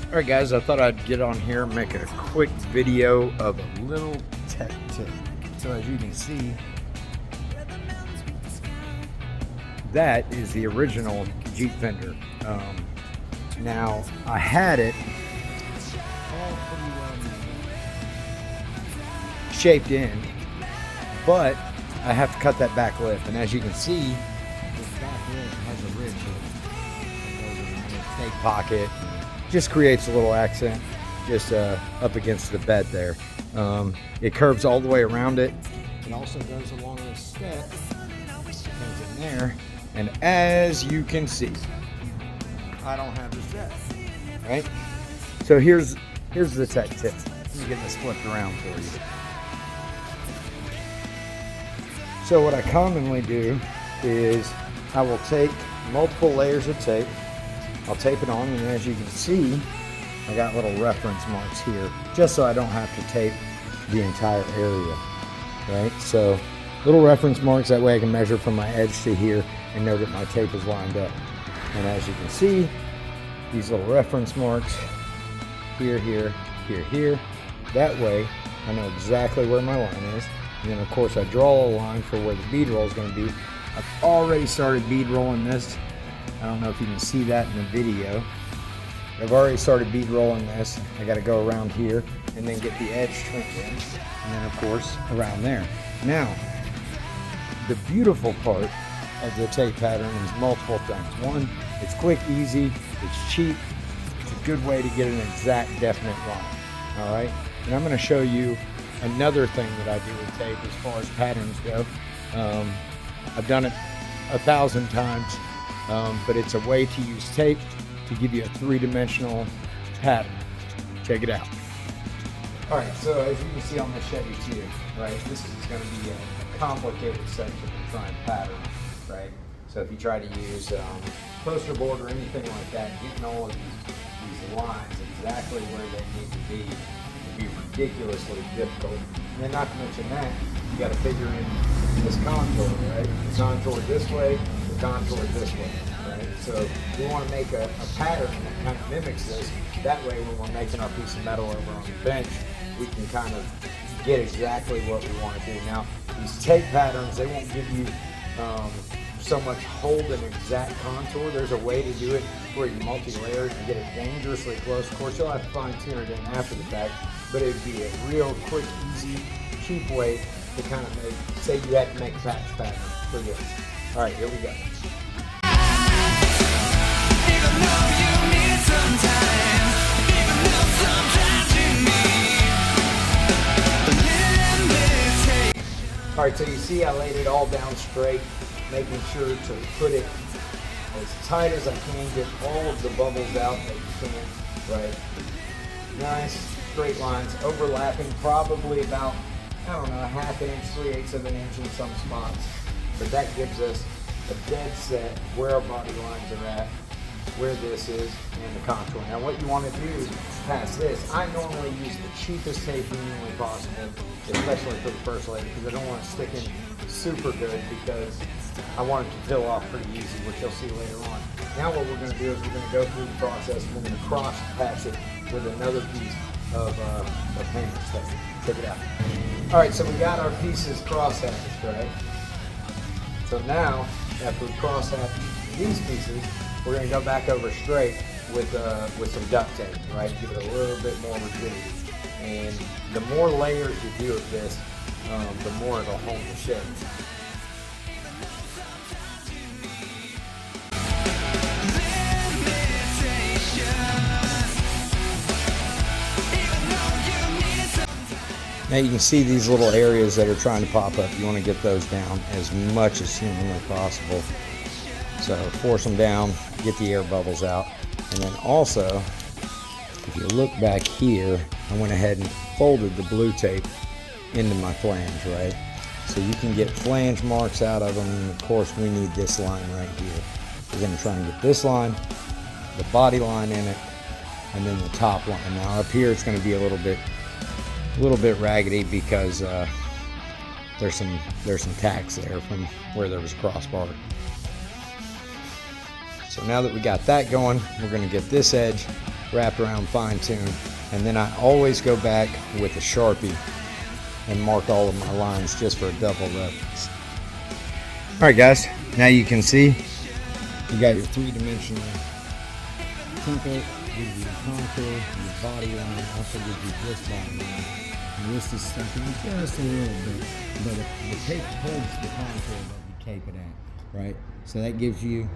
All right, guys, I thought I'd get on here and make a quick video of a little tech tip. So as you can see, that is the original Jeep fender. Now, I had it all pretty well shaped in, but I have to cut that back lip. And as you can see, this back lip has a ridge here. It goes around the snake pocket. Just creates a little accent just up against the bed there. It curves all the way around it. It also goes along this step, comes in there, and as you can see, I don't have the set, right? So here's the tech tip. Let me get this flipped around for you. So what I commonly do is I will take multiple layers of tape. I'll tape it on, and as you can see, I got little reference marks here, just so I don't have to tape the entire area, right? So little reference marks, that way I can measure from my edge to here and know that my tape is lined up. And as you can see, these little reference marks, here, here, here, here. That way I know exactly where my line is. And then of course I draw a line for where the bead roll is going to be. I've already started bead rolling this. I don't know if you can see that in the video. I've already started bead rolling this. I got to go around here and then get the edge trimmed in, and then of course around there. Now, the beautiful part of the tape pattern is multiple things. One, it's quick, easy, it's cheap, it's a good way to get an exact, definite line. All right, and I'm going to show you another thing that I do with tape as far as patterns go. I've done it 1,000 times. But it's a way to use tape to give you a three-dimensional pattern. Check it out. All right, so as you can see on the Chevy Q, right, this is going to be a complicated section to try and pattern, right? So if you try to use poster board or anything like that, getting all of these lines exactly where they need to be would be ridiculously difficult. And then not to mention that, you got to figure in this contour, right? The contour this way, the contour this way, right? So we want to make a pattern that kind of mimics this. That way when we're making our piece of metal over on the bench, we can kind of get exactly what we want to do. Now, these tape patterns, they won't give you so much hold an exact contour. There's a way to do it where you multi-layer and get it dangerously close. Of course, you'll have to fine-tune it in after the fact, but it'd be a real quick, easy, cheap way to kind of make, say you had to make a patch pattern for this. All right, here we go. All right, so you see I laid it all down straight, making sure to put it as tight as I can, get all of the bubbles out that you can, right? Nice straight lines, overlapping probably about, I don't know, a ½ inch, 3/8 of an inch in some spots. But that gives us a dead set where our body lines are at, where this is, and the contour. Now what you want to do past this, I normally use the cheapest tape humanly possible, especially for the first layer, because I don't want to stick in super good, because I want it to peel off pretty easy, which you'll see later on. Now what we're going to do is we're going to go through the process, and we're going to cross patch it with another piece of painter's tape. Check it out. All right, so we got our pieces cross-hatched, right? So now, after we cross-hatch these pieces, we're going to go back over straight with some duct tape, right? Give it a little bit more rigidity. And the more layers you do of this, the more it'll hold the shape. Now you can see these little areas that are trying to pop up. You want to get those down as much as humanly possible. So force them down, get the air bubbles out. And then also, if you look back here, I went ahead and folded the blue tape into my flange, right? So you can get flange marks out of them. And of course, we need this line right here. We're going to try and get this line, the body line in it, and then the top line. Now up here, it's going to be a little bit raggedy because there's some tacks there from where there was a crossbar. So now that we got that going, we're going to get this edge wrapped around, fine-tuned, and then I always go back with a Sharpie and mark all of my lines just for a double reference. All right, guys, now you can see you got your three-dimensional template, gives you your contour, your body line, also gives you this body line. And this is stuck in just a little bit, but the tape holds the contour that you tape it at, right? So that gives you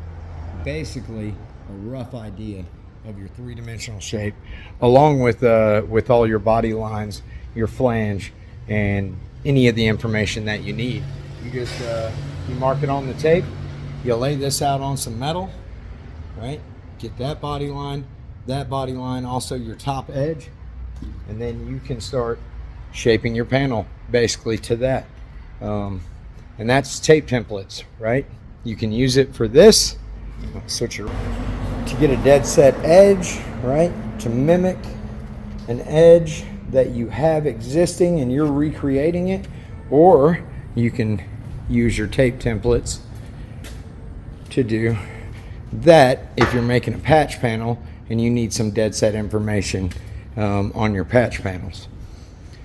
basically a rough idea of your three-dimensional shape, along with all your body lines, your flange, and any of the information that you need. You just you mark it on the tape. You lay this out on some metal, right? Get that body line, also your top edge, and then you can start shaping your panel basically to that. And that's tape templates, right? You can use it for this. I'll switch it to get a dead set edge, right? To mimic an edge that you have existing and you're recreating it, or you can use your tape templates to do that if you're making a patch panel and you need some dead set information on your patch panels.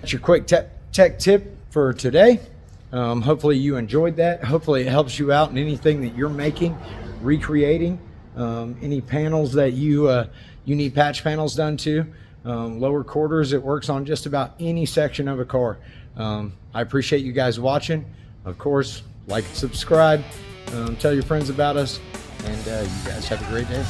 That's your quick tech tip for today. Hopefully you enjoyed that. Hopefully it helps you out in anything that you're making, recreating, any panels that you need patch panels done to. Lower quarters, it works on just about any section of a car. I appreciate you guys watching. Of course, like and subscribe, tell your friends about us, and you guys have a great day.